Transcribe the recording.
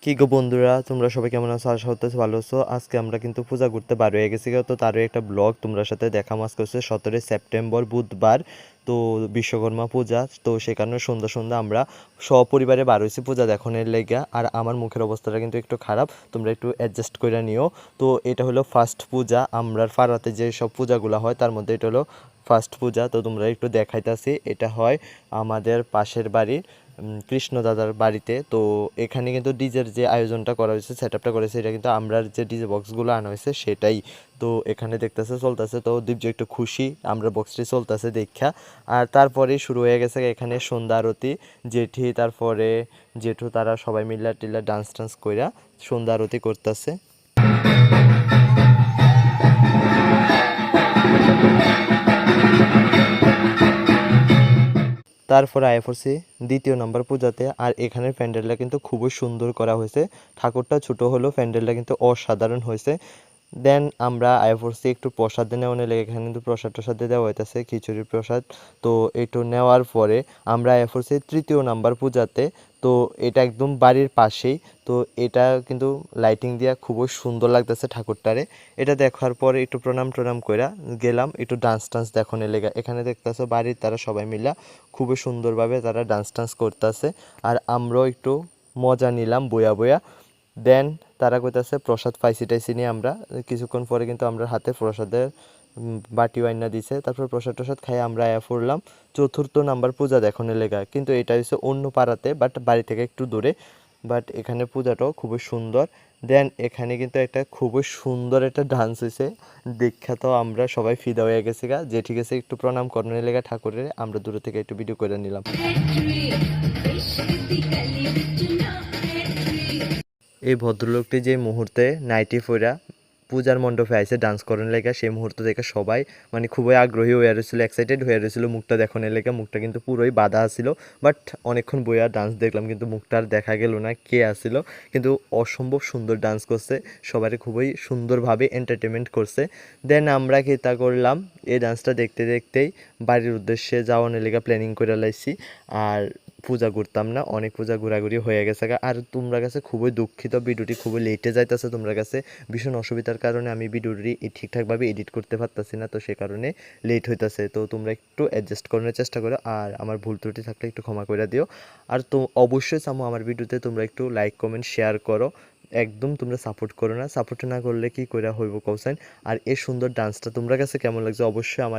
কি গো বন্ধুরা, তোমরা সবাই কেমন আছো? আশা করতেছি ভালো আছো। আজকে আমরা কিন্তু পূজা ঘুরতে বার হয়ে গেছি, তো তারও একটা ব্লগ তোমরা সাথে দেখা মাস করছে 17 সেপ্টেম্বর বুধবার, তো বিশ্বকর্মা পূজা। তো সেখানে সন্ধ্যা সন্ধ্যা আমরা সপরিবারে বার হয়েছি পূজা দেখানোর লেগা। আর আমার মুখের অবস্থাটা কিন্তু একটু খারাপ, তোমরা একটু অ্যাডজাস্ট করে নিও। তো এটা হলো ফার্স্ট পূজা, আমরার পাড়াতে যে সব পূজাগুলো হয় তার মধ্যে এটা হলো ফার্স্ট পূজা। তো তোমরা একটু দেখাইতাছি, এটা হয় আমাদের পাশের বাড়ির কৃষ্ণ দাদার বাড়িতে। তো এখানে কিন্তু ডিজের যে আয়োজনটা করা হয়েছে, সেট আপটা করেছে, এটা কিন্তু আমরা যে ডিজে বক্সগুলো আনা হয়েছে সেটাই। তো এখানে দেখতেছে চলতেছে, তো দীপজ একটু খুশি আমরা বক্সটি চলতেছে দেখা। আর তারপরে শুরু হয়ে গেছে এখানে সন্ধ্যা আরতি। জেঠি তারপরে জেঠু তারা সবাই মিল্লা টিল্লা ডান্স টান্স কইরা সন্ধ্যা আরতি করতেছে। তারপর আয়া পড়ছি দ্বিতীয় নম্বর পূজাতে। আর এখানের প্যান্ডেলটা কিন্তু খুবই সুন্দর করা হয়েছে, ঠাকুরটা ছোট হলেও প্যান্ডেলটা কিন্তু অসাধারণ হয়েছে। দেন আমরা আয়া পড়ছি একটু প্রসাদ নেওয়া লেগে, এখানে কিন্তু প্রসাদ টসাদ দেওয়া হইতেছে, খিচুড়ির প্রসাদ। তো একটু নেওয়ার পরে আমরা আয়া পড়ছি তৃতীয় নাম্বার পূজাতে। তো এটা একদম বাড়ির পাশেই। তো এটা কিন্তু লাইটিং দিয়া খুবই সুন্দর লাগতেছে ঠাকুরটারে। এটা দেখার পরে একটু প্রণাম টনাম কইরা গেলাম একটু ডান্স টান্স দেখানোর লেগে। এখানে দেখতেছো বাড়ির তারা সবাই মিলা খুবই সুন্দরভাবে তারা ডান্স টান্স করতেছে, আর আমরাও একটু মজা নিলাম বইয়া বইয়া। দেন তারা কইতাছে প্রসাদ পাইছি টাইছি নিয়ে আমরা কিছুক্ষণ পরে কিন্তু আমরা হাতে প্রসাদের বাটি আইনা দিছে। তারপর প্রসাদ টসাদ খাই আমরা আয়া পড়লাম চতুর্থ নাম্বার পূজা দেখানোর লেগা। কিন্তু এটা হচ্ছে অন্য পাড়াতে, বাট বাড়ি থেকে একটু দূরে। বাট এখানে পূজাটাও খুবই সুন্দর। দেন এখানে কিন্তু একটা খুবই সুন্দর একটা ডান্স হয়েছে, দীক্ষা তো আমরা সবাই ফিদা হয়ে গেছি গা। যে ঠিক আছে একটু প্রণাম করানোর লেগা ঠাকুরের আমরা দূরে থেকে একটু ভিডিও করে নিলাম। এই ভদ্রলোকটি যে মুহূর্তে নাইটি পইরা পূজার মণ্ডপে আইসে ডান্স করার লেগে, সেই মুহূর্ত দেখে সবাই মানে খুবই আগ্রহী হয়ে রয়েছিল, এক্সাইটেড হয়ে রয়েছিল মুখটা দেখানোর লেগে। মুখটা কিন্তু পুরোই বাধা আসছিল, বাট অনেকক্ষণ বইয়া ডান্স দেখলাম কিন্তু মুখটা আর দেখা গেল না কে আসছিল। কিন্তু অসম্ভব সুন্দর ডান্স করছে, সবাই খুবই সুন্দরভাবে এন্টারটেনমেন্ট করছে। দেন আমরা কি তা করলাম, এই ডান্সটা দেখতে দেখতেই বাড়ির উদ্দেশ্যে যাওয়ানোর লেগে প্ল্যানিং করে লাইছি। আর পূজা ঘুরতাম না, অনেক পূজা ঘোরাঘুরি হয়ে গেছে। আর তোমরা কাছে খুবই দুঃখিত, ভিডিওটি খুবই লেটে যাইতেছে তোমরা কাছে। ভীষণ অসুবিধার কারণে আমি ভিডিওটি ঠিকঠাকভাবে এডিট করতে পারতেছি না, তো সে কারণে লেট হইতেছে। তো তোমরা একটু অ্যাডজাস্ট করার চেষ্টা করো, আর আমার ভুল ত্রুটি থাকলে একটু ক্ষমা করে দিও। আর তো অবশ্যই চামো আমার ভিডিওতে তোমরা একটু লাইক কমেন্ট শেয়ার করো, একদম তোমরা সাপোর্ট করো না। সাপোর্ট না করলে কি করে হইব কৌশান। আর এই সুন্দর ডান্সটা তোমরা কাছে কেমন লাগছে অবশ্যই আমার